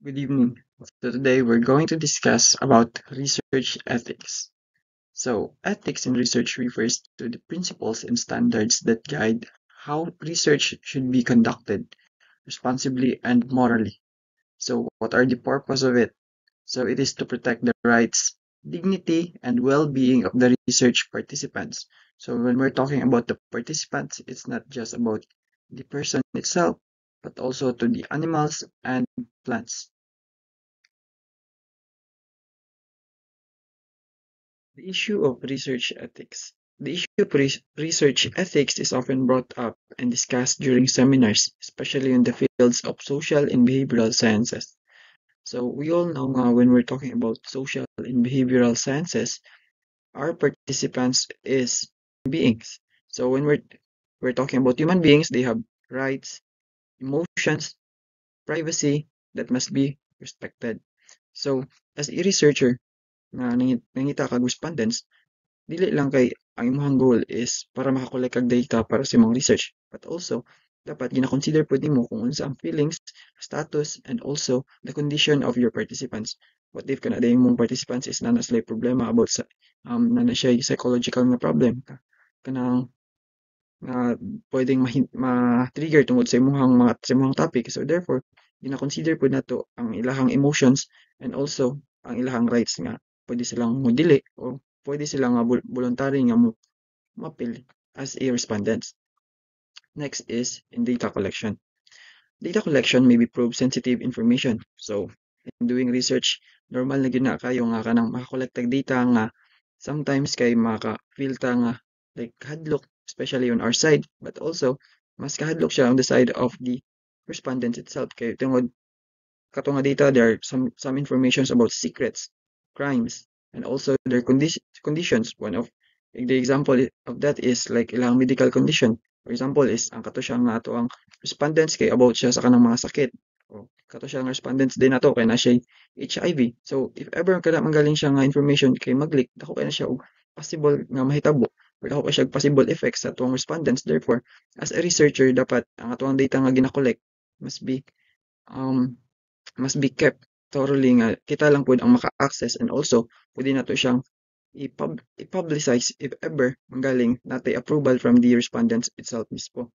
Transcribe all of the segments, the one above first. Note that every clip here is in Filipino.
Good evening. So today we're going to discuss about research ethics. So ethics in research refers to the principles and standards that guide how research should be conducted responsibly and morally. So what are the purpose of it? So it is to protect the rights, dignity, and well-being of the research participants. So when we're talking about the participants, it's not just about the person itself, but also to the animals and plants. The issue of research ethics. The issue of research ethics is often brought up and discussed during seminars, especially in the fields of social and behavioral sciences. So we all know when we're talking about social and behavioral sciences, our participants is beings. So when we're talking about human beings, they have rights, emotions, privacy that must be respected. So as a researcher na nangita kag respondents, dili lang kay ang imong goal is para maka-collect kag data para sa imong research, but also dapat gina-consider pud nimo kung unsa ang feelings, status, and also the condition of your participants. What if kana day imong participants is nana sila problema about sa nana siya psychological nga problem kanang nga pwedeng ma-trigger tungod sa imong mga sa imong topic. So therefore, gina-consider pud nato ang ilahang emotions and also ang ilahang rights nga pwede silang modili o pwede silang nga voluntary nga mo mapil as a respondents. Next is in data collection. Data collection may be probe sensitive information. So in doing research, normal na gyud na kayo nga kanang makakollect og data nga sometimes kay maka-filter nga like hadlok, especially on our side, but also mas kahadlok siya on the side of the respondent itself kay tungod kato nga data there are some informations about secrets, crimes, and also their conditions. One of the example of that is like ilang medical condition. For example is ang kato siya nga ato ang respondents kay about siya sa kanang mga sakit. O kato siya nga respondents din nato kay na siya HIV. So if ever kada manggaling siya nga information kay mag-leak, dako kay na siya og possible nga mahitabo or dako kay siya og possible effects sa tuwang respondents. Therefore, as a researcher dapat ang atuang data nga gina-collect must be um kept thoroughly nga kita lang pud ang maka-access, and also pwede nato siyang i-publicize if ever manggaling natay approval from the respondents itself mismo.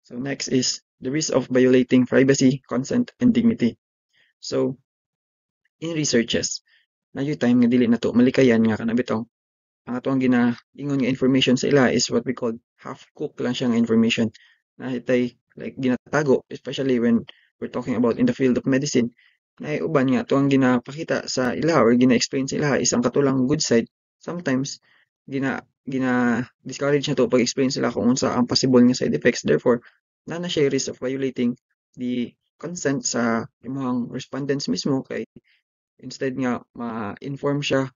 So next is the risk of violating privacy, consent, and dignity. So in researches, na time nga dili nato malikayan nga kana bitong ang atong ginaingon nga information sa ila is what we call half cook lang siya nga information na itay like ginatago, especially when we're talking about in the field of medicine. Na uban nga to ang ginapakita sa ila or gina-explain sa ila is ang katulang good side. Sometimes gina discourage na to pag-explain sila kung unsa ang possible nga side effects. Therefore, na siya risk of violating the consent sa imong respondents mismo kay instead nga ma-inform siya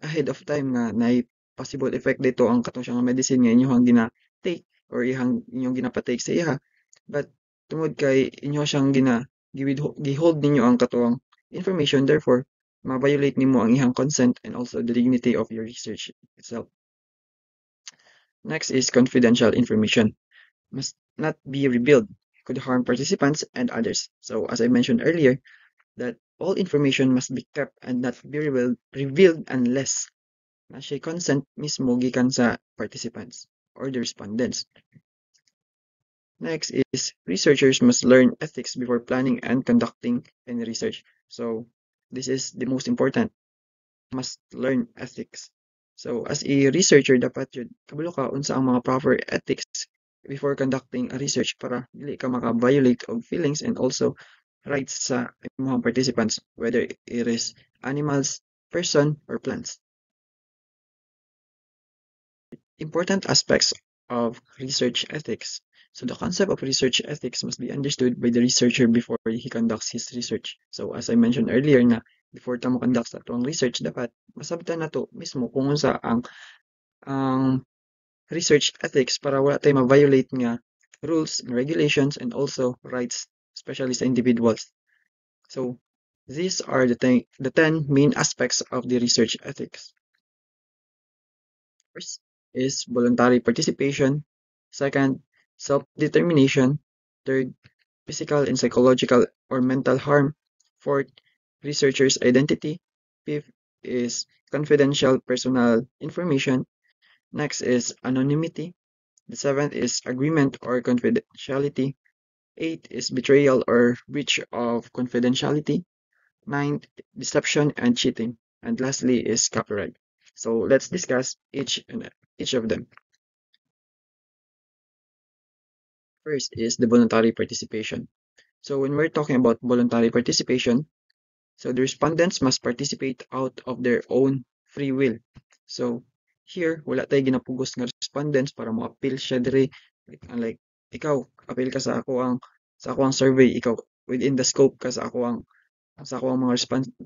ahead of time nga naay possible effect dito ang katong siya nga medicine nga inyohang gina-take or inyong ginapa-take sa iha. But tungod kay inyo siyang gihold ninyo ang katuwang information, therefore ma-violate nimo ang ihang consent and also the dignity of your research itself. Next is confidential information. Must not be revealed, could harm participants and others. So as I mentioned earlier, that all information must be kept and not be revealed unless na siya consent mismo gikan sa participants or the respondents. Next is researchers must learn ethics before planning and conducting any research. So this is the most important. Must learn ethics. So as a researcher dapat yun kabalo ka unsa ang mga proper ethics before conducting a research para dili ka maka-violate of feelings and also rights sa imong participants, whether it is animals, person, or plants. Important aspects of research ethics. So the concept of research ethics must be understood by the researcher before he conducts his research. So as I mentioned earlier na before ta mo conduct sa atong research dapat masabtan nato mismo kung unsa ang research ethics para wala tay ma-violate nga rules and regulations and also rights, especially sa individuals. So these are the 10 main aspects of the research ethics. First is voluntary participation. Second, self-determination. Third, physical and psychological or mental harm. Fourth, researcher's identity. Fifth is confidential personal information. Next is anonymity. The seventh is agreement or confidentiality. Eight is betrayal or breach of confidentiality. Ninth, deception and cheating. And lastly is copyright. So let's discuss each of them. First is the voluntary participation. So when we're talking about voluntary participation, so the respondents must participate out of their own free will. So here, wala tayo ginapugos nga respondents para mo-appeal siya dire. Like, ikaw, appeal ka sa ako ang survey, ikaw within the scope ka sa ako ang mga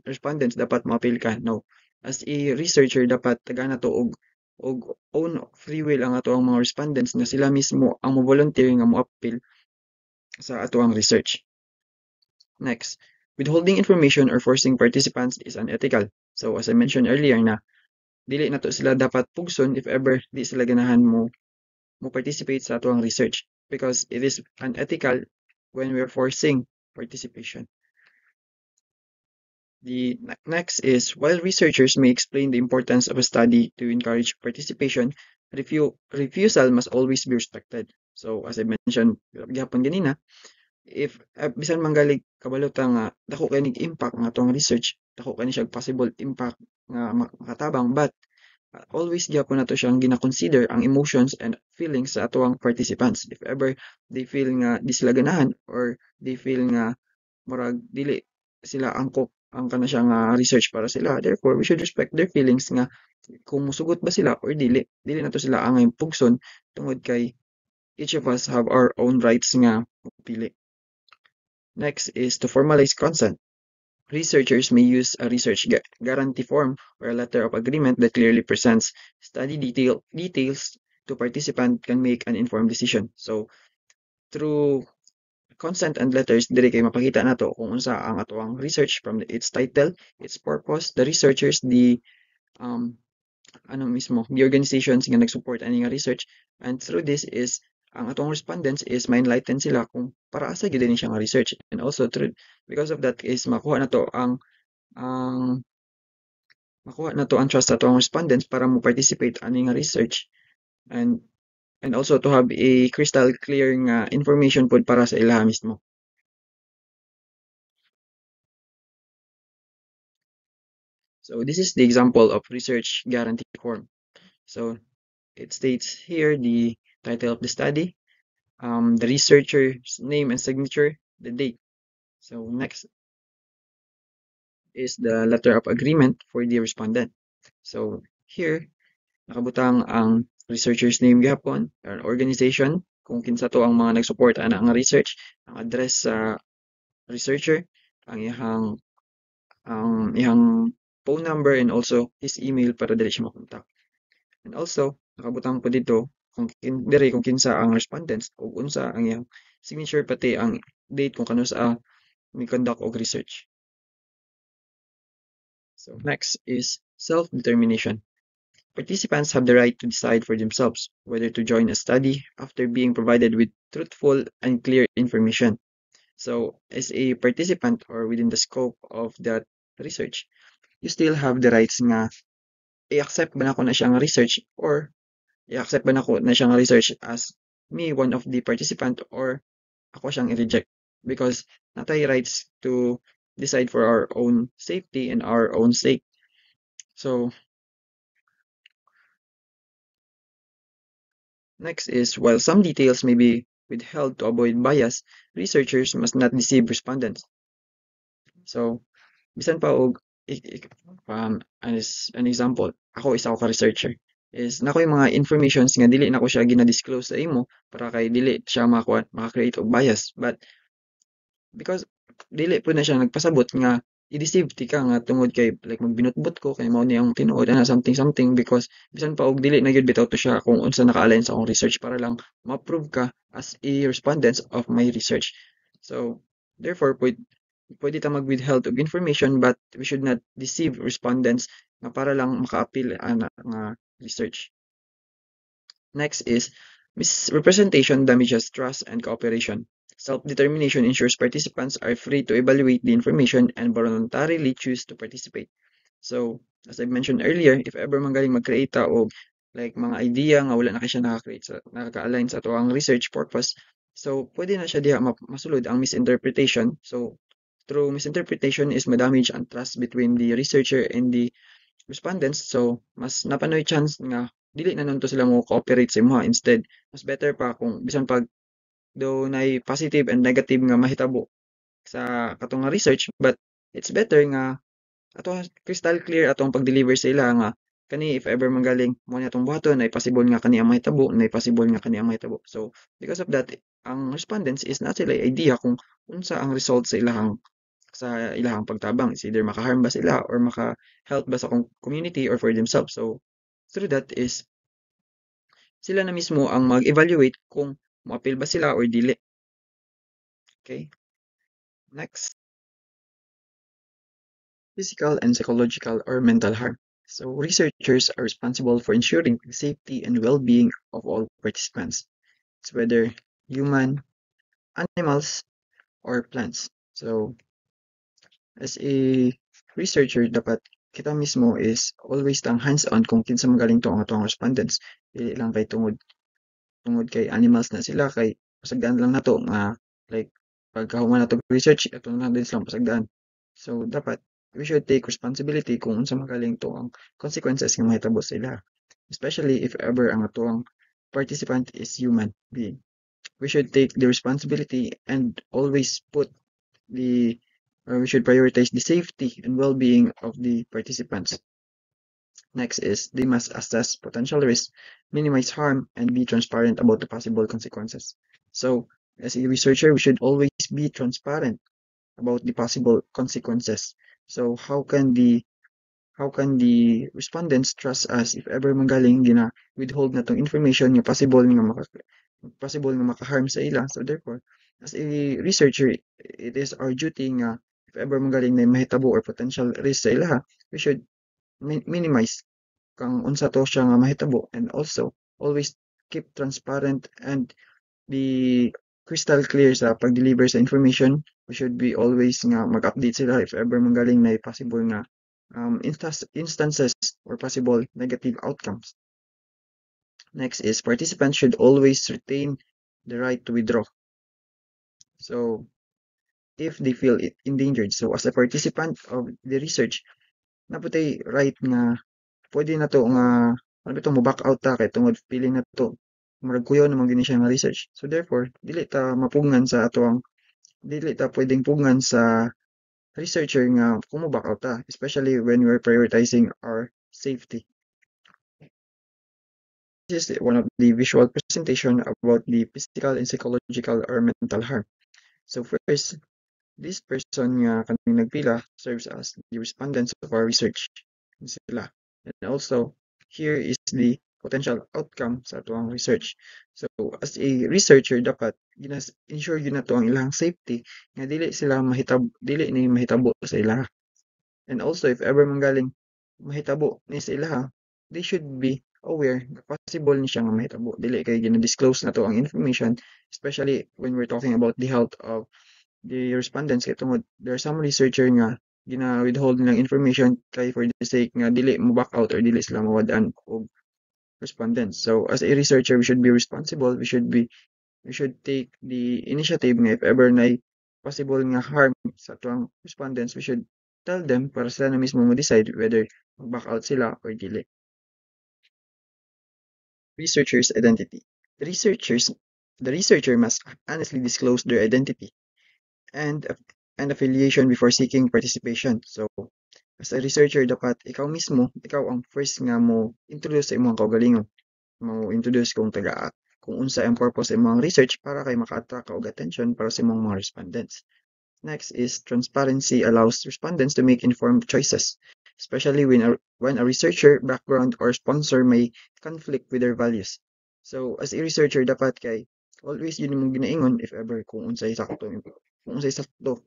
respondents dapat ma-appeal ka. No. As a researcher dapat taga na to og own free will ang ato ang mga respondents nga sila mismo ang mo-volunteer nga mo-appeal sa ato ang research. Next, withholding information or forcing participants is unethical. So as I mentioned earlier na dili na to sila dapat pugson if ever di sila ganahan mo participate sa ato ang research because it is unethical when we're forcing participation. The next is while researchers may explain the importance of a study to encourage participation, refusal must always be respected. So as I mentioned gihapon ganina, if bisan manggalig kabalota nga dako kay impact nga atong research, dako kani siya possible impact nga makatabang, but always gyapon nato siyang gina-consider ang emotions and feelings sa ato ang participants. If ever they feel nga di sila ganahan or they feel nga murag dili sila angkop ang kana siya nga research para sila, therefore we should respect their feelings nga kung musugot ba sila or dili nato sila angay pugson tungod kay each of us have our own rights nga pili. Next is to formalize consent. Researchers may use a research guarantee form or a letter of agreement that clearly presents study details to participant can make an informed decision. So, through consent and letters, diri kay mapakita nato kung unsa ang ato ang research from its title, its purpose, the researchers, the organizations nga nag-support ani nga research, and through this is ang atong respondents is ma-enlighten sila kung para asa gyud ni siya nga research, and also because of that is makuha na to ang trust sa atong respondents para mo participate ani nga research, and also to have a crystal clear nga information pod para sa ilaha mismo. So this is the example of research guarantee form. So it states here the title of the study, the researcher's name and signature, the date. So next is the letter of agreement for the respondent. So here, nakabutang ang researcher's name gihapon, or organization, kung kinsa to ang mga nag-support ana nga research, ang address sa researcher, ang ihang phone number, and also his email para dili siya makontak. And also, nakabutang po dito kung kinsa ang respondents ug unsa ang iyang signature pati ang date kung kano sa may conduct og research. So next is self-determination. Participants have the right to decide for themselves whether to join a study after being provided with truthful and clear information. So as a participant or within the scope of that research, you still have the rights nga i-accept ba nako na siya nga research, or i-accept ba nako na siya nga research as me, one of the participant, or ako siyang i-reject, because natay rights to decide for our own safety and our own sake. So next is while some details may be withheld to avoid bias, researchers must not deceive respondents. So bisan pa og an example, ako isa ko ka researcher is nako yung mga informations nga dili nako siya gina-disclose sa imo para kay dili siya maka-create og bias, but because dili po na siya nagpasabot nga i-deceive ti ka nga tungod kay like magbinutbot ko kay mao ni ang tinuod ana something because bisan pa og dili na gyud bitaw to siya kung unsa naka-align sa akong research para lang ma-prove ka as a respondent of my research. So therefore pwede ta mag-withheld of information, but we should not deceive respondents nga para lang maka-appeal ana nga research. Next is misrepresentation damages trust and cooperation. Self-determination ensures participants are free to evaluate the information and voluntarily choose to participate. So, as I mentioned earlier, if ever magaling mag-create ta og like mga idea nga wala na kay siya nakaka-create sa nakaka-align sa ato ang research purpose, so pwede na siya diha masulod ang misinterpretation. So, through misinterpretation is ma-damage ang trust between the researcher and the respondents. So, mas napanoy chance nga dili na nunto sila mo cooperate sa imuha. Instead, mas better pa kung bisan pag though nay positive and negative nga mahitabo sa katong nga research, but it's better nga ato crystal clear atong pag-deliver sa ila nga kani if ever manggaling mo ni atong buhaton ay possible nga kani ang mahitabo, nay possible nga kani ang mahitabo. So, because of that, ang respondents is na sila idea kung unsa ang result sa ilahang pagtabang. It's either maka-harm ba sila or maka-help ba sa community or for themselves. So, through that is sila na mismo ang mag-evaluate kung mo-appeal ba sila or dili. Okay? Next, physical and psychological or mental harm. So, researchers are responsible for ensuring the safety and well-being of all participants. It's whether human, animals, or plants. So, as a researcher, dapat kita mismo is always tang hands-on kung kinsa magaling to ang atong respondents. Dili lang kay tungod kay animals na sila kay pasagdaan lang nato nga like pagkahuman nato research ato na din silang pasagdaan. So dapat we should take responsibility kung unsa magaling to ang consequences nga mahitabo sa ila. Especially if ever ang atong participant is human being. We should take the responsibility and always put the or we should prioritize the safety and well-being of the participants. Next is they must assess potential risks, minimize harm, and be transparent about the possible consequences. So, as a researcher, we should always be transparent about the possible consequences. So, how can the respondents trust us if ever manggaling gina withhold na tong information nga possible nga maka-harm sa ila. So therefore, as a researcher, it is our duty nga if ever manggaling na mahitabo or potential risk sa ila, we should minimize kang unsa to siya nga mahitabo and also always keep transparent and be crystal clear sa pag-deliver sa information. We should be always nga mag-update sila if ever manggaling na possible nga instances or possible negative outcomes. Next is participants should always retain the right to withdraw. So, if they feel endangered, so as a participant of the research, naputay right nga pwede na to nga ano ba mo back out ta kay tungod feeling na to murag kuyo naman gini siya nga research. So therefore, dili ta pwedeng pugnan sa researcher nga kung mo back out ta, especially when we're prioritizing our safety. This is one of the visual presentation about the physical and psychological or mental harm. So first, this person nga kaning nagpila serves as the respondents of our research. Sila. And also, here is the potential outcome sa atuang research. So, as a researcher, dapat ensure yun na to ang ilang safety nga dili ni mahitabo sa ila. And also, if ever manggaling mahitabo ni sa ila, they should be aware na possible ni siya nga mahitabo. Dili kay gina-disclose na to ang information, especially when we're talking about the health of the respondents. Kay tungod, there are some researcher nga gina-withhold nilang information kay for the sake nga dili mo back out or dili sila mawadaan og respondents. So, as a researcher, we should be responsible. We should take the initiative nga if ever na possible nga harm sa tuang respondents, we should tell them para sila na mismo mo-decide whether mag-back out sila or dili. Researcher's identity. The researcher must honestly disclose their identity and affiliation before seeking participation. So, as a researcher, dapat ikaw ang first nga mo introduce sa imong kaugalingon. Mo introduce kung unsa ang purpose sa imong research para kay maka-attract og attention para sa imong mga respondents. Next is transparency allows respondents to make informed choices, especially when a researcher background or sponsor may conflict with their values. So, as a researcher, dapat kay always yun mong ginaingon if ever kung unsay sakto,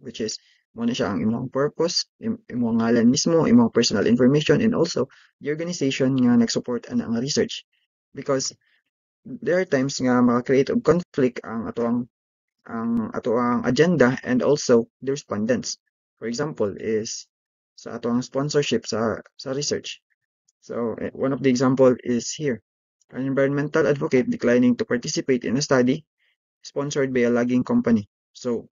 which is mo na siya ang imong purpose, imong ngalan mismo, imong personal information, and also the organization nga nag-support ana nga research. Because there are times nga maka-create og conflict ang atoang ang ato ang agenda and also the respondents. For example is sa ato ang sponsorship sa research. So one of the example is here. An environmental advocate declining to participate in a study sponsored by a logging company. So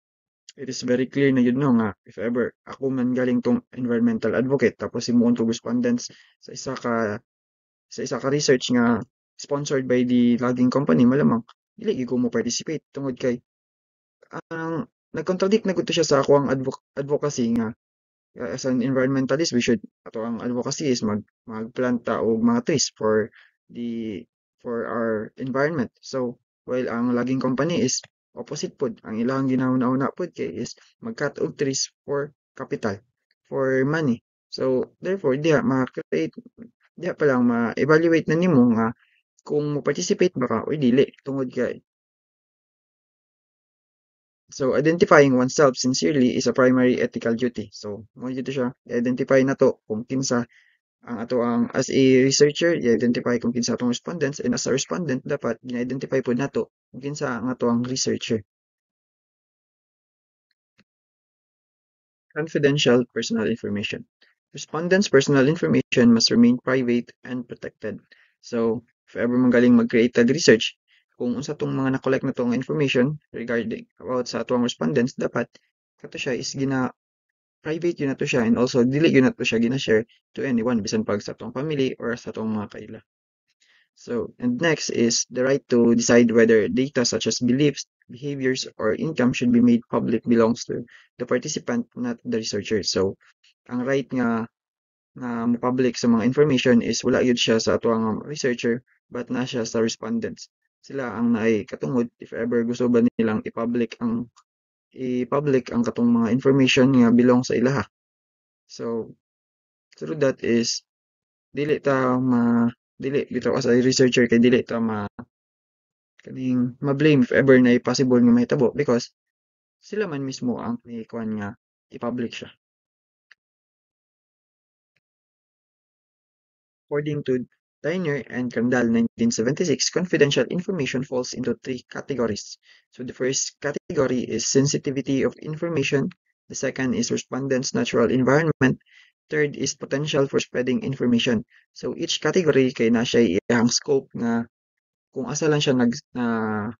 it is very clear na yun no nga if ever ako man galing tong environmental advocate tapos himuon ko respondents sa isa ka research nga sponsored by the logging company malamang dili gyud ko mo participate tungod kay ang nag-contradict na gud to siya sa ako ang advocacy nga as an environmentalist we should ato ang advocacy is magplanta og mga trees the for our environment. So while ang logging company is opposite pod ang ilang ginauna-una pod kay is mag-cut og trees for capital for money. So therefore diha ma-create diha pa lang ma-evaluate na nimo nga kung mo participate ba ka or dili tungod kay so identifying oneself sincerely is a primary ethical duty. So mo dito siya identify na to kung kinsa ang ato ang as a researcher i-identify kung kinsa atong respondents and as a respondent dapat gina-identify pod nato kung kinsa ang ato ang researcher. Confidential personal information. Respondents' personal information must remain private and protected. So, if ever magaling mag-create tag research, kung unsa tong mga na-collect na tong information regarding about sa atong respondents, dapat kato siya is private yun na to siya and also dili yun na to siya gina-share to anyone bisan pag sa atong family or sa atong mga kaila. So, and next is the right to decide whether data such as beliefs, behaviors, or income should be made public belongs to the participant, not the researcher. So, ang right nga mo-public sa mga information is wala yun siya sa ato ang researcher but na siya sa respondents. Sila ang naay katungod if ever gusto ba nilang i-public ang katong mga information nga belong sa ilaha. So, through that is dili ta ma dili bitaw as a researcher kay dili ta kaning ma-blame if ever na possible nga mahitabo because sila man mismo ang may kuan nga i-public siya. According to Tyner and Kandal 1976, confidential information falls into three categories. So the first category is sensitivity of information, the second is respondent's natural environment, third is potential for spreading information. So each category kay na siya iyang scope nga kung asa lang siya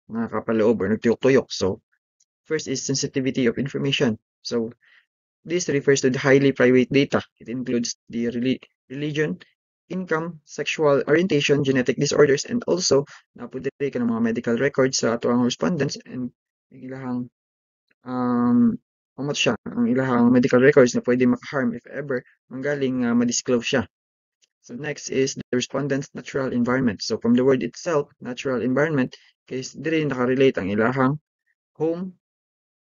nakapaloob or nagtuyok-tuyok. So first is sensitivity of information. So this refers to the highly private data. It includes the religion, income, sexual orientation, genetic disorders, and also napudiri ka ng mga medical records sa ato ang respondents and ang ilahang umot siya, ang ilahang medical records na pwede maka-harm if ever manggaling ma-disclose siya. So next is the respondent's natural environment. So from the word itself, natural environment, case diri nakarelate ang ilahang home,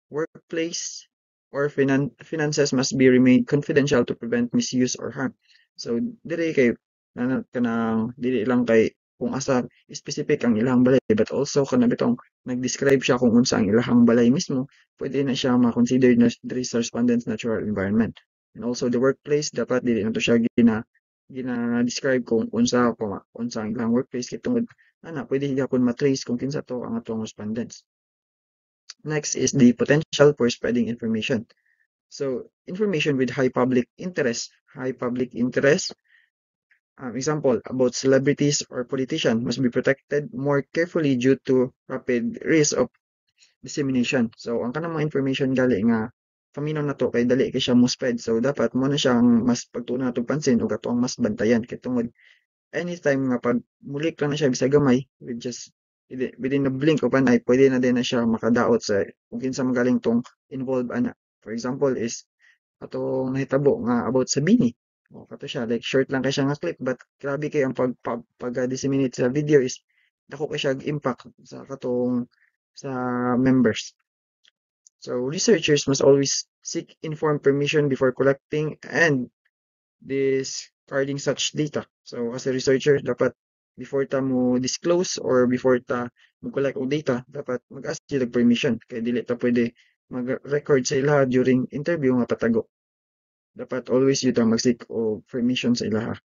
workplace, or finances must be remained confidential to prevent misuse or harm. So, dili kay kanang dili lang kay kung asa specific ang ilahang balay but also kana bitong nag-describe siya kung unsa ang ilahang balay mismo, pwede na siya ma-consider na diri sa respondent's natural environment. And also the workplace dapat dili na to siya gina-describe kung unsa ang ilahang workplace kay tungod ana pwede gyapon matrace kung kinsa to ang atong respondents. Next is the potential for spreading information. So, information with high public interest. High public interest, example, about celebrities or politicians must be protected more carefully due to rapid risk of dissemination. So, ang kanang mga information gali nga paminaw na to kay dali kay siya mo spread. So, dapat mo na siyang mas pagtuunan nato pansin o ato ang mas bantayan kay tungod anytime nga pag mulik lang na siya bisag gamay with just within a blink of an eye pwede na din na siya makadaot sa kung kinsa magaling tong involved ana. For example is atong nahitabo nga about sa Bini. O kato siya like short lang kay siya nga clip but grabe kay ang pag-disseminate sa video is dako kay siya impact sa katong sa members. So researchers must always seek informed permission before collecting and discarding such data. So, as a researcher, dapat before ta mo disclose or before ta mo collect og data, dapat mag-ask sila og permission. Kaya dili ta pwede mag-record sa ilaha during interview nga patago. Dapat always yun ta mag-seek og permission sa ilaha.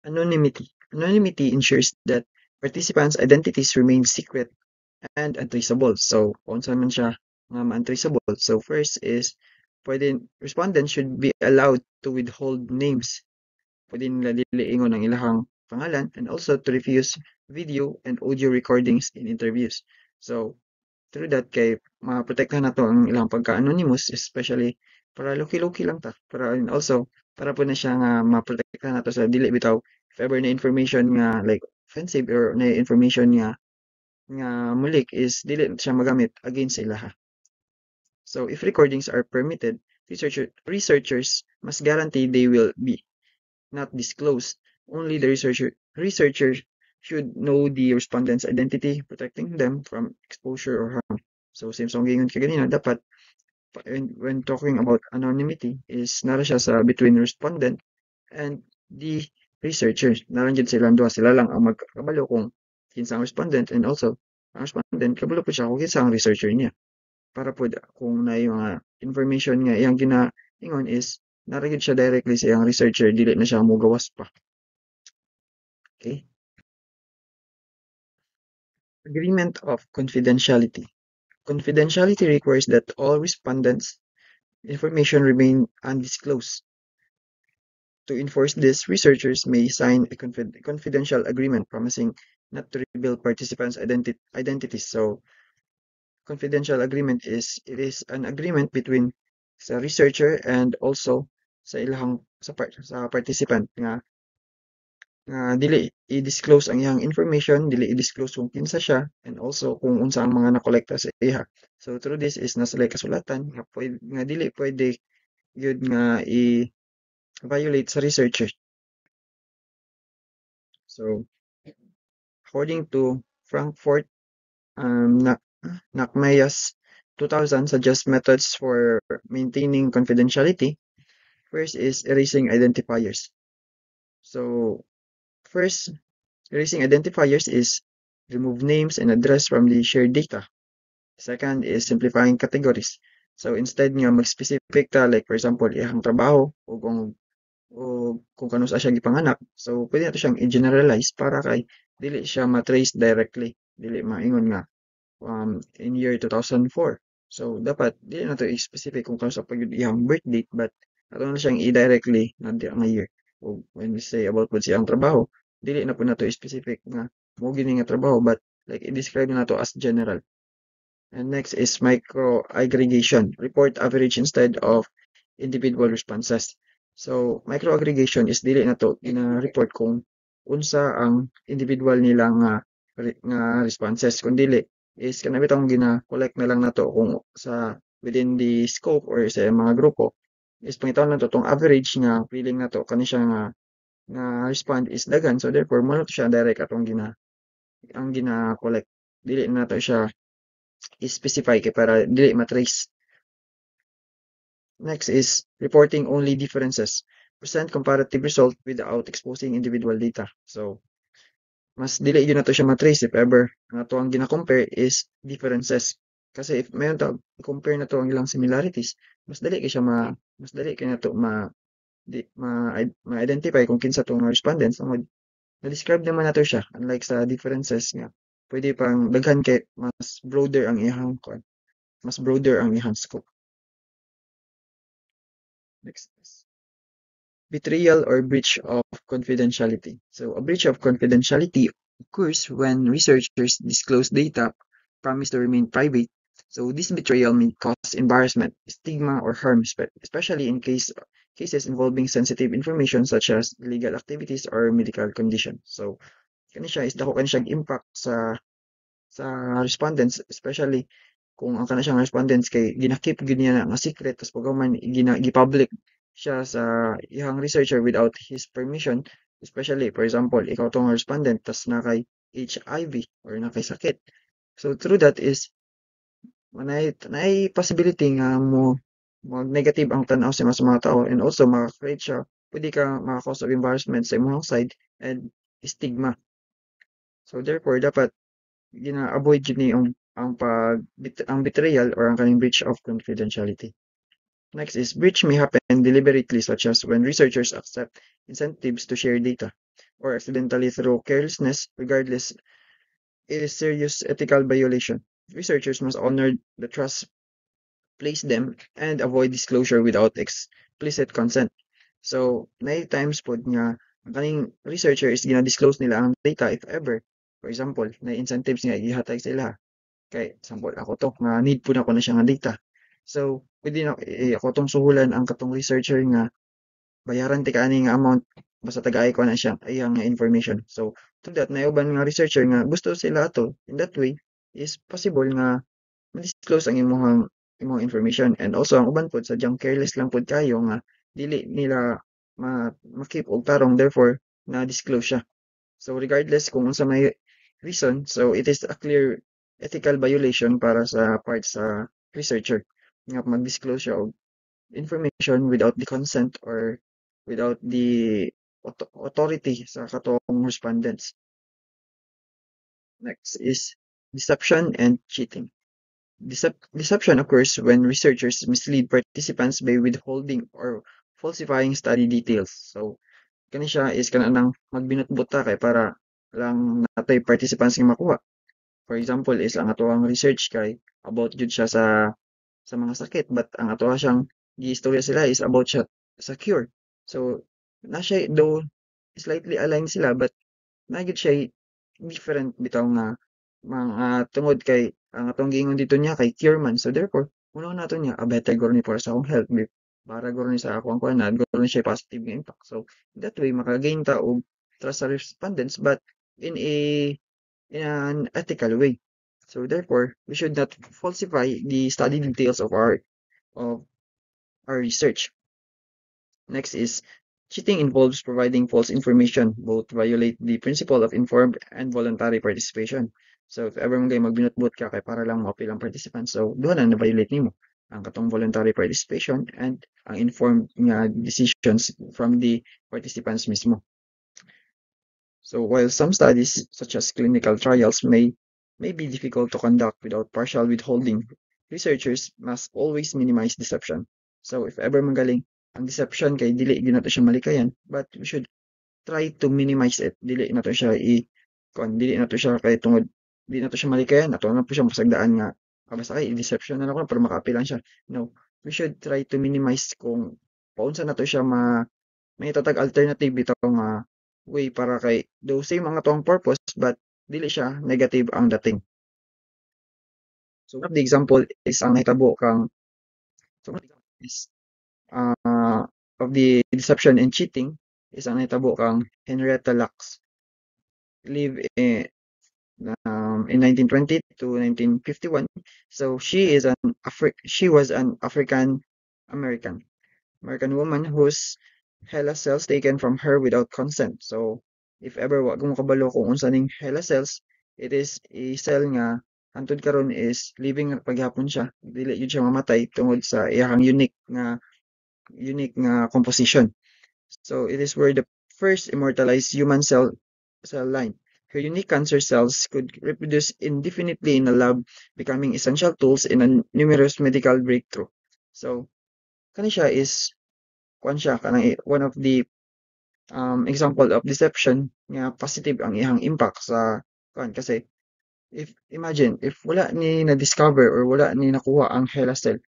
Anonymity. Anonymity ensures that Participants' identities remain secret and untraceable. So, kung saan man siya nga untraceable. So, first is, respondents should be allowed to withhold names. Pwede nila dili ingon ang ilahang pangalan and also to refuse video and audio recordings in interviews. So, through that kay maprotektahan nato ang ilang pagka-anonymous, especially para loki-loki lang ta. Para and also para po na siya nga maprotektahan nato sa dili bitaw if ever na information nga like offensive or na information nga mulik is dili siya magamit against sa ilaha. So if recordings are permitted, researchers must guarantee they will be not disclosed. Only the researcher should know the respondent's identity, protecting them from exposure or harm. So same song gingon kaganina, dapat when talking about anonymity is nara siya sa between respondent and the researchers. Naran jud silang duha, sila lang ang magkabalo kung kinsa ang respondent and also ang respondent kabalo po siya kung kinsa ang researcher niya. Para po kung na yung mga information nga iyang ginaingon is nara gyud siya directly sa iyang researcher, dili na siya mogawas pa. Okay? Agreement of confidentiality. Confidentiality requires that all respondents' information remain undisclosed. To enforce this, researchers may sign a confidential agreement promising not to reveal participants' identities. So, confidential agreement is it is an agreement between sa researcher and also sa ilahang sa participant nga dili i-disclose ang iyang information, dili i-disclose kung kinsa siya and also kung unsa ang mga nakolekta sa iya. So through this is nasa kasulatan nga dili pwede gyud nga i-violate sa researcher. So according to Frankfurt Nakmayas 2000 suggest methods for maintaining confidentiality. First is erasing identifiers. So first, erasing identifiers is remove names and address from the shared data. Second is simplifying categories. So instead nga mag-specific ta like for example iyang trabaho o kung kano sa siya gipanganak. So pwede nato siyang i-generalize para kay dili siya ma-trace directly, dili maingon nga in year 2004. So dapat dili nato i-specific kung kano sa pag iyang birth date but ato na siyang i-directly na di ang year. O when we say about po siyang trabaho, dili na po nato specific nga mo gini nga trabaho but like i-describe na nato as general. And next is micro aggregation. Report average instead of individual responses. So micro aggregation is dili nato gina-report kung unsa ang individual nila nga responses, kun dili is kana bitong gina-collect na lang nato kung sa within the scope or sa mga grupo is pangitaon nato tong average nga feeling nato kani siya nga respond is daghan, so therefore mo na to siya direct atong ang gina-collect, dili na nato siya i-specify kay para dili matrace. Next is reporting only differences. Present comparative result without exposing individual data. So mas dili yun nato siya matrace if ever ang ato ang gina-compare is differences. Kasi if mayroon ta compare nato ang ilang similarities, mas dali kay siya mas dali kay nato ma-identify kung kinsa tong respondents. Na-describe naman nato siya unlike sa differences nga pwede pang daghan kay mas broader ang iyang scope. Next is betrayal or breach of confidentiality. So a breach of confidentiality occurs when researchers disclose data promised to remain private. So this betrayal may cause embarrassment, stigma, or harm, especially in cases involving sensitive information such as legal activities or medical conditions. So kani siya is dako kani siya impact sa respondents, especially kung ang kana siyang respondents kay ginakip gyud niya nga secret tapos paghuman gi-public siya sa iyang researcher without his permission, especially for example ikaw tong respondent tas na kay HIV or na kay sakit. So through that is nay possibility nga mag negative ang tan-aw sa mga tao and also maka-create siya, pwede ka maka-cause of embarrassment sa imong side and stigma. So therefore dapat gina-avoid yun ni ang betrayal or ang kaning breach of confidentiality. Next is breach may happen deliberately such as when researchers accept incentives to share data. or accidentally through carelessness, regardless, it is serious ethical violation. Researchers must honor the trust placed them and avoid disclosure without explicit consent. So, na times pod nga ang kaning researcher is gina-disclose nila ang data if ever. For example, na incentives nga gihatag sa ila. Kay example ako to nga need po na ko na siya nga data. So, pwede na ako tong suhulan ang katong researcher nga bayaran ti kaani nga amount basta tagaay ko na siya iyang nga information. So, to that na uban nga researcher nga gusto sila ato in that way is possible nga ma-disclose ang imong information, and also ang uban pod sadyang careless lang pod kayo nga dili nila ma-keep og tarong, therefore na disclose siya. So regardless kung unsa may reason, so it is a clear ethical violation para sa part sa researcher nga mag-disclose siya og information without the consent or without the authority sa katong respondents. Next is deception and cheating. Deception occurs when researchers mislead participants by withholding or falsifying study details. So, kani siya is kanang magbinutbot ta kay para lang natay participants nga makuha. For example, is ang atoang research kay about jud siya sa mga sakit, but ang atoa siyang giistorya sila is about siya sa cure. So, na siya though slightly aligned sila, but na gyud siya different bitaw nga mga tungod kay ang atong giingon dito niya kay cure man. So therefore, una nato niya better guro ni para sa akong health, para guro ni sa akong kuan, guro ni siya positive nga impact. So that way makagain ta og trust sa respondents, but in an ethical way. So therefore, we should not falsify the study details of our research. Next is cheating involves providing false information, both violate the principle of informed and voluntary participation. So if ever mga magbinutbot ka kay para lang maapil ang participants, so doon na na-violate nimo ang katong voluntary participation and ang informed nga decisions from the participants mismo. So while some studies, such as clinical trials, may be difficult to conduct without partial withholding, researchers must always minimize deception. So if ever magaling ang deception kay dili gyud nato siya malikayan, but we should try to minimize it. Dili nato siya dili nato siya kay tungod dili nato siya malikayan, ato na po siya masagdaan nga basta kay deception na lang ko para makaapi lang siya. No, we should try to minimize kung paunsa nato siya may tatag alternative bitaw nga way para kay though same ang atong purpose, but dili siya negative ang dating. So one of the example is ang nahitabo kang so one of the example is of the deception and cheating is ang nahitabo kang Henrietta Lacks live in 1920 to 1951. So she was an African American woman whose HeLa cells taken from her without consent. So if ever wa mo kabalo kung unsa ning HeLa cells, it is a cell nga hantod karon is living paghapon siya. Dili gyud siya mamatay tungod sa iyang unique nga composition. So it is where the first immortalized human cell line. Her unique cancer cells could reproduce indefinitely in a lab, becoming essential tools in a numerous medical breakthrough. So kani siya is kuan siya kanang one of the example of deception nga positive ang iyang impact sa kuan kasi if imagine if wala ni na-discover or wala ni nakuha ang HeLa cell,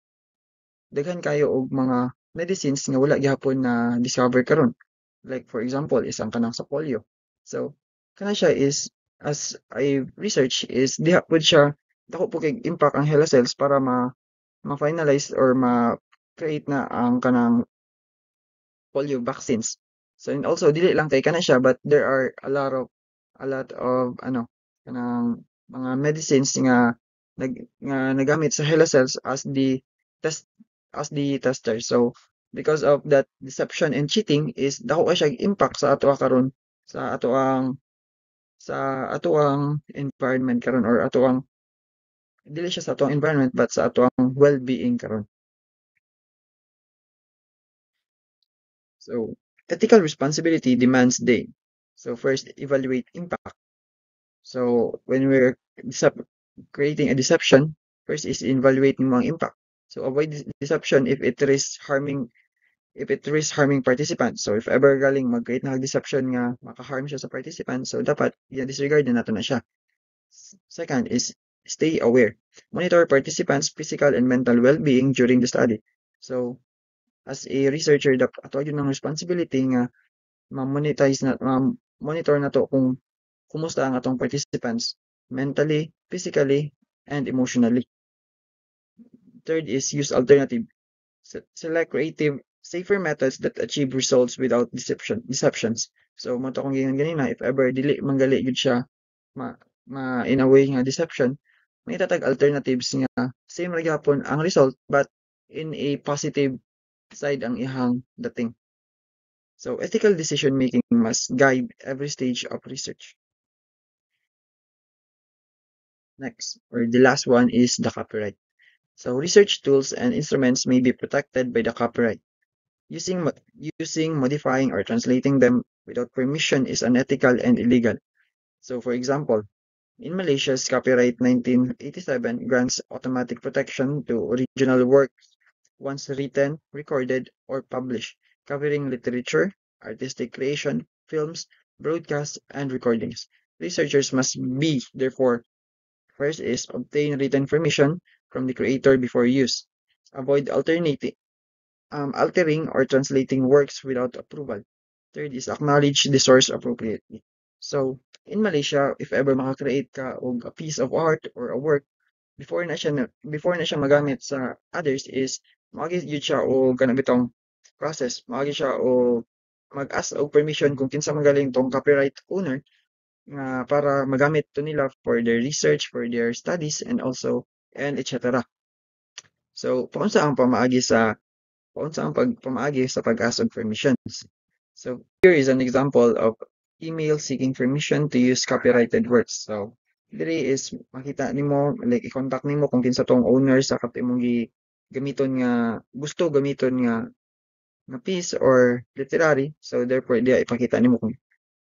daghan kayo og mga medicines nga wala gyapon na discover karon. Like for example, isang kanang sa polio. So kana siya is as I research is diha pud siya dako po kay impact ang HeLa cells para ma-finalize or ma-create na ang kanang polio vaccines. So and also dili lang kay kana siya, but there are a lot of ano kanang mga medicines nga nagamit sa HeLa cells as the tester. So because of that deception and cheating is dako siya impact sa ato karon sa atoang environment karon or atoang dili siya sa atoang environment but sa atoang well-being karon. So ethical responsibility demands day. So first evaluate impact. So when we're creating a deception, first is evaluating mga impact. So avoid deception if it risks harming if it risks harming participants. So if ever galing mag-create ng deception nga maka-harm siya sa participants, so dapat i-disregard na nato na siya. Second is stay aware. Monitor participants' physical and mental well-being during the study. So as a researcher, dapat ato yun ng responsibility nga monitor na to kung kumusta ang atong participants mentally, physically, and emotionally. Third is use alternative. Select creative, safer methods that achieve results without deceptions. So, mo to kung ganina, if ever dili manggali gud siya in a way nga deception, may tatag alternatives nga same ra gyapon ang result but in a positive side ang ihang dating. So, ethical decision making must guide every stage of research. Next, or the last one is the copyright. So, research tools and instruments may be protected by the copyright. Using, modifying, or translating them without permission is unethical and illegal. So, for example, in Malaysia's copyright 1987 grants automatic protection to original works once written, recorded, or published, covering literature, artistic creation, films, broadcasts, and recordings. Researchers must be, therefore, first is obtain written permission from the creator before use. Avoid altering or translating works without approval. Third is acknowledge the source appropriately. So, in Malaysia, if ever maka-create ka og a piece of art or a work, before na siya magamit sa others is maagi gyud siya o kanang bitong process, maagi siya o mag-ask og permission kung kinsa magaling tong copyright owner nga para magamit to nila for their research, for their studies, and etc. So, paunsa ang pamaagi sa pag-ask og permissions. So, here is an example of email seeking permission to use copyrighted works. So, diri is makita nimo, like i-contact nimo kung kinsa tong owner sa imong gamiton nga gusto gamiton nga piece or literary. So, therefore, diya ipakita nimo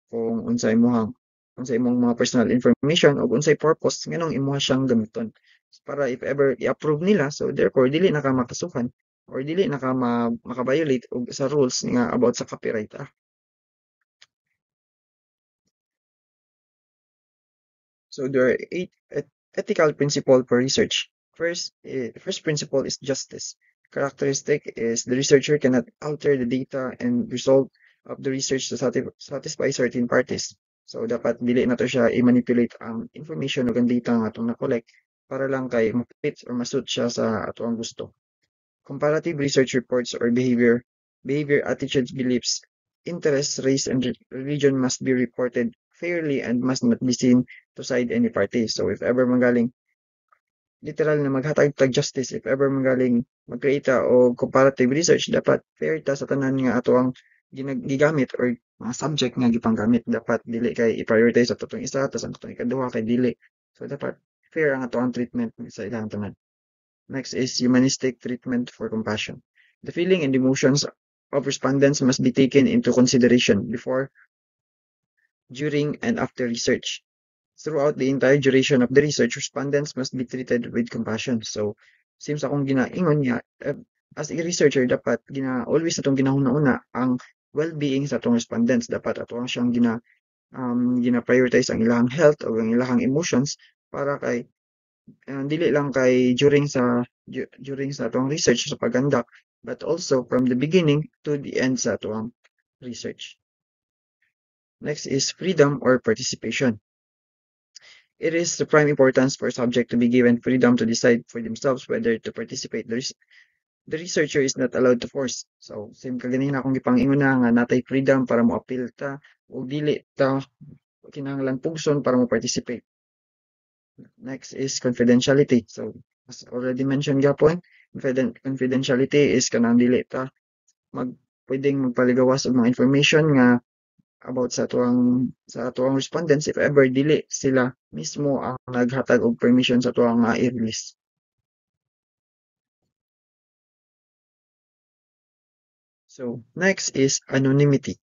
kung unsay imong mga personal information o unsay purpose nganong imuha siyang gamiton para if ever i-approve nila, so therefore dili na ka makasuhan or dili na ka maka-violate og sa rules nga about sa copyright act. So there are 8 ethical principles for research. First principle is justice. Characteristic is the researcher cannot alter the data and result of the research to satisfy certain parties. So dapat dili na to siya i-manipulate ang information o ang data nga itong na-collect para lang kay ma-fit or ma-suit siya sa ato ang gusto. Comparative research reports or behavior, attitudes, beliefs, interests, race, and religion must be reported fairly and must not be seen to side any party. So if ever magaling literal na maghatag tag justice, if ever magaling mag-create o comparative research, dapat fair ta sa tanan nga ato ang gigamit or mga subject nga gipanggamit. Dapat dili kay i-prioritize sa totong isa tas ang totong ikaduha kay dili. So dapat fair ang ato ang treatment sa ilang tanan. Next is humanistic treatment for compassion. The feeling and emotions of respondents must be taken into consideration before, during, and after research. Throughout the entire duration of the research, respondents must be treated with compassion. So, seems akong ginaingon niya, as a researcher, dapat always atong ginahuna-una ang well-being sa atong respondents. Dapat atong siyang gina-prioritize ang ilang health o ang ilang emotions para kay dili lang kay during sa atong research sa pag-conduct, but also from the beginning to the end sa atong research. Next is freedom or participation. It is the prime importance for a subject to be given freedom to decide for themselves whether to participate. The researcher is not allowed to force. So, same kaganina akong gipangingon na nga natay freedom para mo appeal ta o dili ta kinahanglan pugson para mo participate. Next is confidentiality. So, as already mentioned gapon, confidentiality is kanang dili ta pwedeng magpaligawas og mga information nga about sa atuang respondents if ever dili sila mismo ang naghatag og permission sa atuang i-release. So next is anonymity.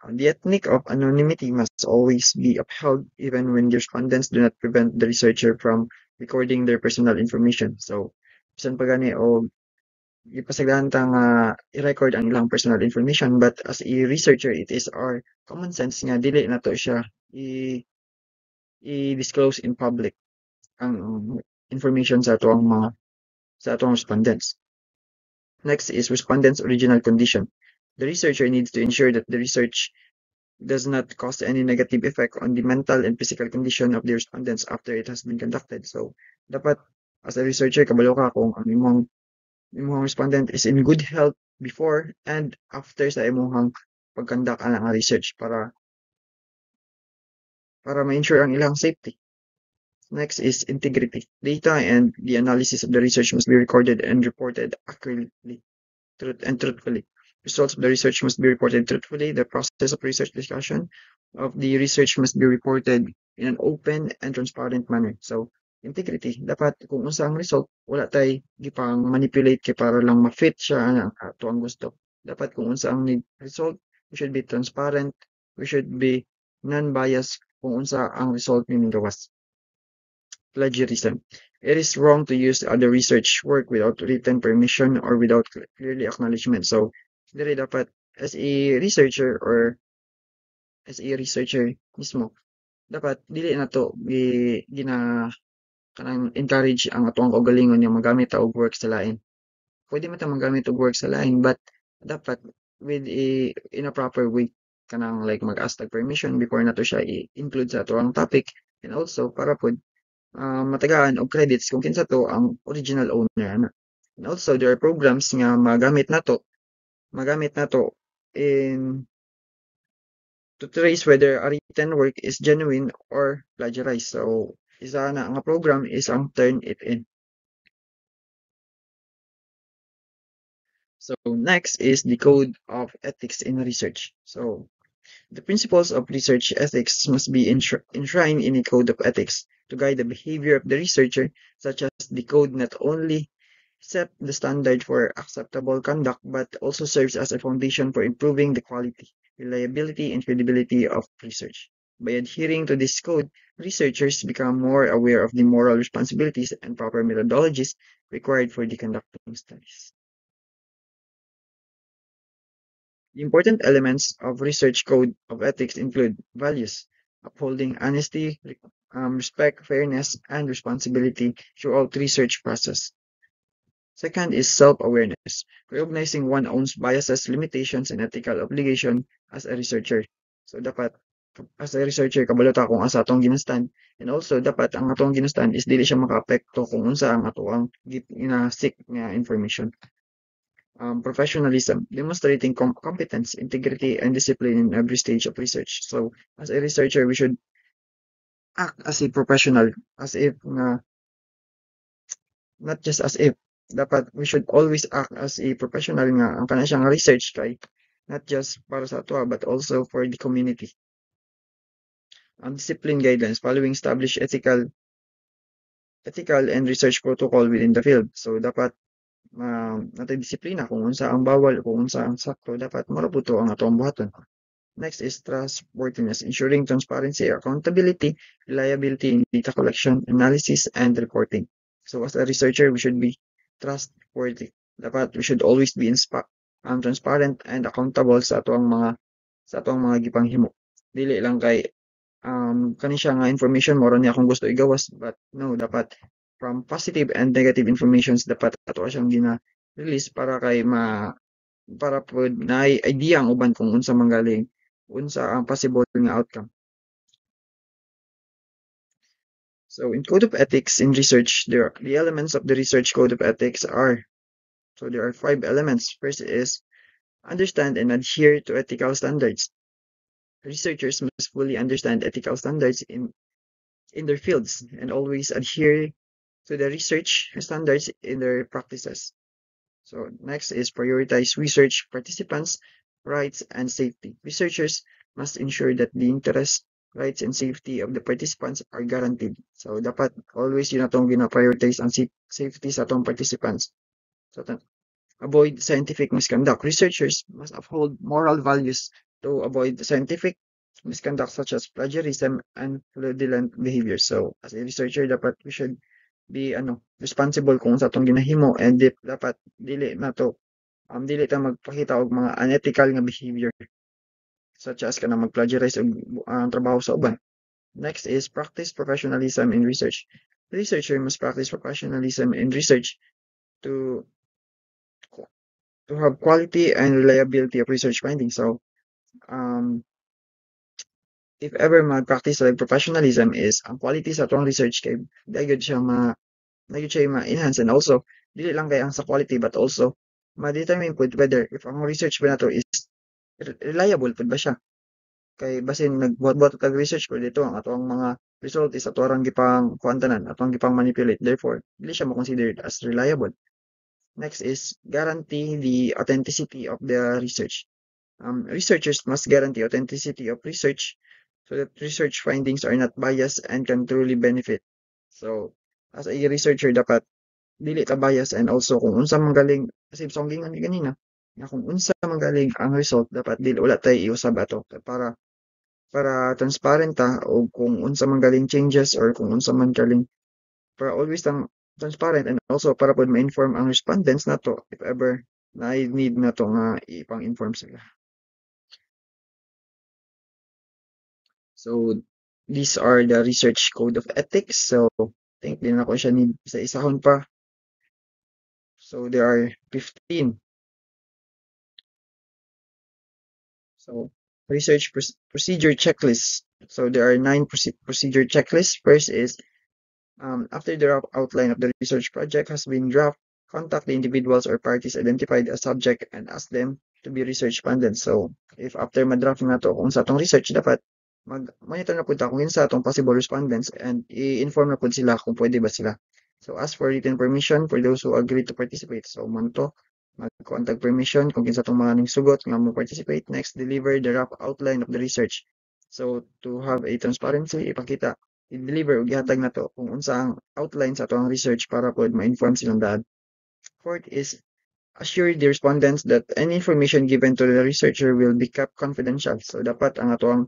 The technique of anonymity must always be upheld even when the respondents do not prevent the researcher from recording their personal information. So bisan pa gani og ipasagdan ta nga i-record ang ilang personal information, but as a researcher, it is our common sense nga dili nato siya i i-disclose in public ang information sa atuang respondents. Next is respondents' original condition. The researcher needs to ensure that the research does not cause any negative effect on the mental and physical condition of the respondents after it has been conducted. So, dapat as a researcher, kabalo ka kung ang imong respondent is in good health before and after sa imong pag-conduct ang research para ma-ensure ang ilang safety. Next is integrity. Data and the analysis of the research must be recorded and reported accurately and truthfully. Results of the research must be reported truthfully. The process of research discussion of the research must be reported in an open and transparent manner. So, integrity. Dapat kung unsa ang result, wala tay gipang manipulate kay para lang ma-fit siya ang ato ang gusto. Dapat kung unsa ang result, we should be transparent, we should be non-biased kung unsa ang result ning gawas. Plagiarism. It is wrong to use other research work without written permission or without clearly acknowledgement. So, dili dapat as a researcher or as a researcher mismo, dapat dili na to kanang encourage ang atong kaugalingon nga magamit ta og work sa lain. Pwede man ta magamit og work sa lain, but dapat with in a proper way kanang like mag-ask tag permission before nato siya i-include sa ato ang topic, and also para pod matagaan og credits kung kinsa to ang original owner ana. And also there are programs nga magamit nato in to trace whether a written work is genuine or plagiarized. So isa na nga program is ang Turnitin. So next is the code of ethics in research. So the principles of research ethics must be enshrined in a code of ethics to guide the behavior of the researcher, such as the code not only set the standard for acceptable conduct but also serves as a foundation for improving the quality, reliability, and credibility of research. By adhering to this code, researchers become more aware of the moral responsibilities and proper methodologies required for the conducting studies. The important elements of research code of ethics include values, upholding honesty, respect, fairness, and responsibility throughout research process. Second is self-awareness, recognizing one's own biases, limitations, and ethical obligation as a researcher. So dapat as a researcher kabalo ta kung asa atong ginastan, and also dapat ang atong ginastan is dili siya makaapekto kung unsa ang ato ang seek nga information. Professionalism, demonstrating competence, integrity, and discipline in every stage of research. So, as a researcher, we should act as a professional, as if not just as if, dapat we should always act as a professional nga ang kana siyang research kay not just para sa ato but also for the community. Discipline guidelines, following established ethical and research protocol within the field. So, dapat natay disiplina kung unsa ang bawal, kung unsa ang sakto, dapat marabuto ang atong buhaton. Next is trustworthiness, ensuring transparency, accountability, reliability in data collection, analysis, and reporting. So as a researcher, we should be trustworthy. Dapat we should always be transparent and accountable sa atong mga gipanghimo. Dili lang kay kani siya nga information mo ni akong gusto igawas, but no, dapat from positive and negative informations dapat ato siyang gina-release para pod na idea ang uban kung unsa manggaling unsa ang possible nga outcome. So in code of ethics in research, the elements of the research code of ethics there are 5 elements. First is understand and adhere to ethical standards. Researchers must fully understand ethical standards in their fields and always adhere to the research standards in their practices. So next is prioritize research participants' rights and safety. Researchers must ensure that the interests, rights, and safety of the participants are guaranteed. So dapat always yun atong gina-prioritize ang safety sa atong participants. So avoid scientific misconduct. Researchers must uphold moral values to avoid scientific misconduct such as plagiarism and fraudulent behavior. So as a researcher, dapat we should be responsible kung sa atong ginahimo, and dapat dili ta magpakita og mga unethical nga behavior, such as kanang mag-plagiarize og ang trabaho sa uban. Next is practice professionalism in research. Researcher must practice professionalism in research to to have quality and reliability of research findings. So, um, if ever mag-practice like professionalism is ang quality sa atong research kay dagud siya ma-enhance, and also dili lang kay ang sa quality but also ma-determine pud whether if ang research ba nato is reliable pud ba siya. Kay basin nagbuhat-buhat tag research pero dito ang atong mga result is ato arang gipang kuantanan, atong gipang manipulate. Therefore, dili siya mo-considered as reliable. Next is guarantee the authenticity of the research. Researchers must guarantee authenticity of research so that research findings are not biased and can truly benefit. So, as a researcher, dapat dili ta bias, and also kung unsa manggaling, kasi songingan ni ganina, nga kung unsa manggaling ang result, dapat dili wala tay iusab ato para transparent ta, o kung unsa manggaling changes or kung unsa man galing, para always tang transparent, and also para pod ma-inform ang respondents nato if ever na need nato nga ipang-inform sila. So, these are the research code of ethics. So, think din ako siya need isa-isahon pa. So, there are 15. So, research procedure checklist. So, there are 9 procedure checklists. First is, after the rough outline of the research project has been drafted, contact the individuals or parties identified as subject and ask them to be research respondents. So, if after ma-draft na to kung sa atong research, dapat mag-monitor na po ta kung yun sa atong possible respondents, and i-inform na po sila kung pwede ba sila. So, ask for written permission for those who agree to participate. So, mag-contact permission kung kinsa tong mga ning sugot nga mo participate. Next, deliver the rough outline of the research. So, to have a transparency, ipakita, i-deliver o gihatag na to kung unsa ang outline sa atong research para pod ma-inform silang dad. Fourth is, assure the respondents that any information given to the researcher will be kept confidential. So, dapat ang atong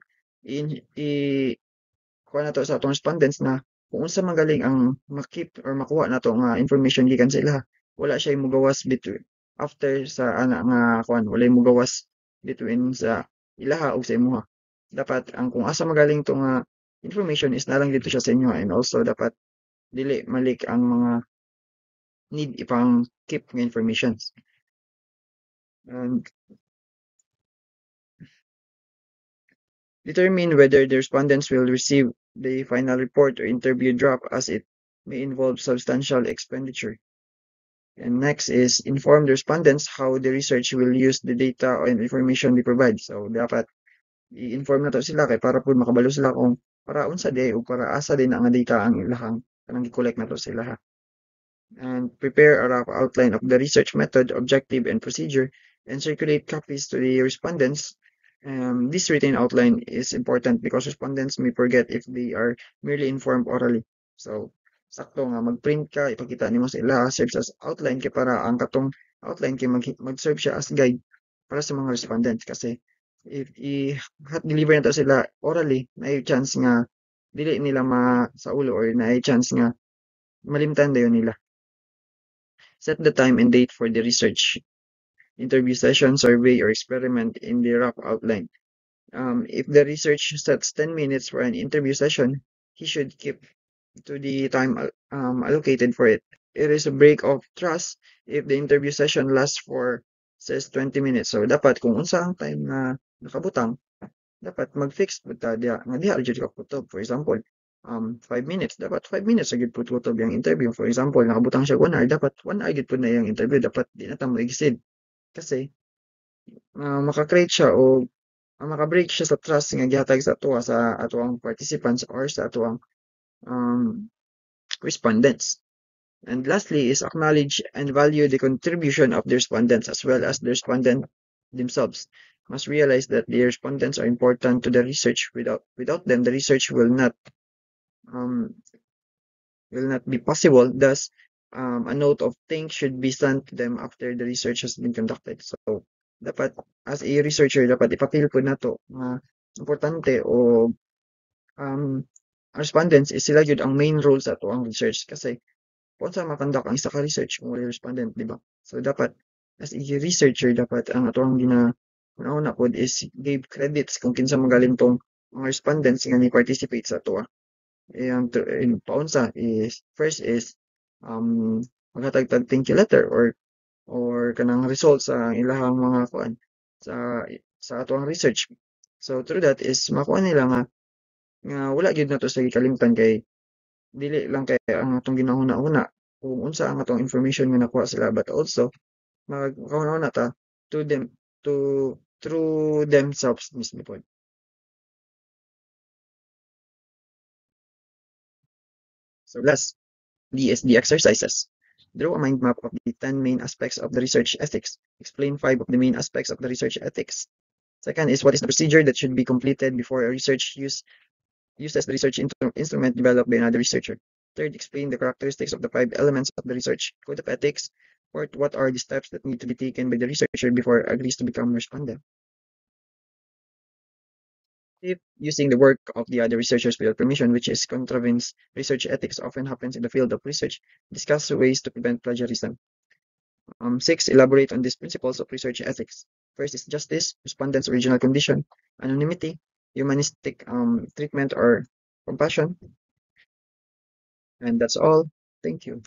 kuha na to sa atong respondents na kung unsa magaling ang makip or makuha na to nga information gikan sa ilaha, wala siya mugawas between after sa ana nga kuan, wala mugawas between sa ilaha o sa imuha. Dapat ang kung asa magaling to nga information is nalang dito siya sa inyo, and also dapat dili malik ang mga need ipang keep nga informations. And determine whether the respondents will receive the final report or interview draft, as it may involve substantial expenditure. And next is inform the respondents how the research will use the data and information they provide. So, dapat i-inform na to sila kay para po makabalo sila kung para unsa day o para asa din ang data ang ilahang kanang gi-collect na to sa ilaha. And prepare a rough outline of the research method, objective, and procedure, and circulate copies to the respondents. This written outline is important because respondents may forget if they are merely informed orally. So, sakto nga mag-print ka, ipakita nimo sa ila, serves as outline kay para ang katong outline kay mag-serve siya as guide para sa mga respondents, kasi if i-deliver na to sila orally, na chance nga dili nila sa ulo, or na chance nga malimtan dayon nila. Set the time and date for the research interview session, survey, or experiment in the rough outline. If the research sets 10 minutes for an interview session, he should keep to the time allocated for it. It is a break of trust if the interview session lasts for says 20 minutes. So, dapat kung unsa ang time na nakabutang, dapat mag-fix pud ta diha nga diha jud ka kutob. For example, 5 minutes, dapat 5 minutes agad pud kutob yung interview. For example, nakabutang siya 1 hour, dapat 1 hour gid pud na yung interview, dapat di na ta mo exceed. Kasi maka-create siya o maka-break siya sa trust nga gihatag sa atoa sa atoang participants or sa atoang respondents. And lastly is acknowledge and value the contribution of the respondents as well as the respondent themselves. Must realize that the respondents are important to the research. Without them, the research will not be possible. Thus, a note of thanks should be sent to them after the research has been conducted. So, dapat as a researcher, dapat ipapil po nato nga importante o respondents is sila yun ang main role sa ato ang research, kasi kung sa makondak ang isa ka research kung walay respondent, di ba? So dapat as a researcher dapat ang atong una pod is give credits kung kinsa magaling tong mga respondents nga ni participate sa ato. And paunsa is first is maghatag thank you letter or kanang results sa ilahang mga kuan sa atong research. So through that is makuha nila nga wala gyud nato sa kalimtan kay dili lang kay ang atong ginahuna-una kung unsa ang atong information nga nakuha sila but also makahuna-una ta to them to through themselves mismo pod. So last, DSD exercises. Draw a mind map of the 10 main aspects of the research ethics. Explain 5 of the main aspects of the research ethics. Second is what is the procedure that should be completed before a research uses the research instrument developed by another researcher. Third, explain the characteristics of the 5 elements of the research code of ethics. Fourth, what are the steps that need to be taken by the researcher before agrees to become respondent. If using the work of the other researchers without permission, which is contravenes research ethics, often happens in the field of research. Discuss ways to prevent plagiarism. 6. Elaborate on these principles of research ethics. First is justice, respondent's original condition, anonymity, humanistic treatment or compassion. And that's all. Thank you.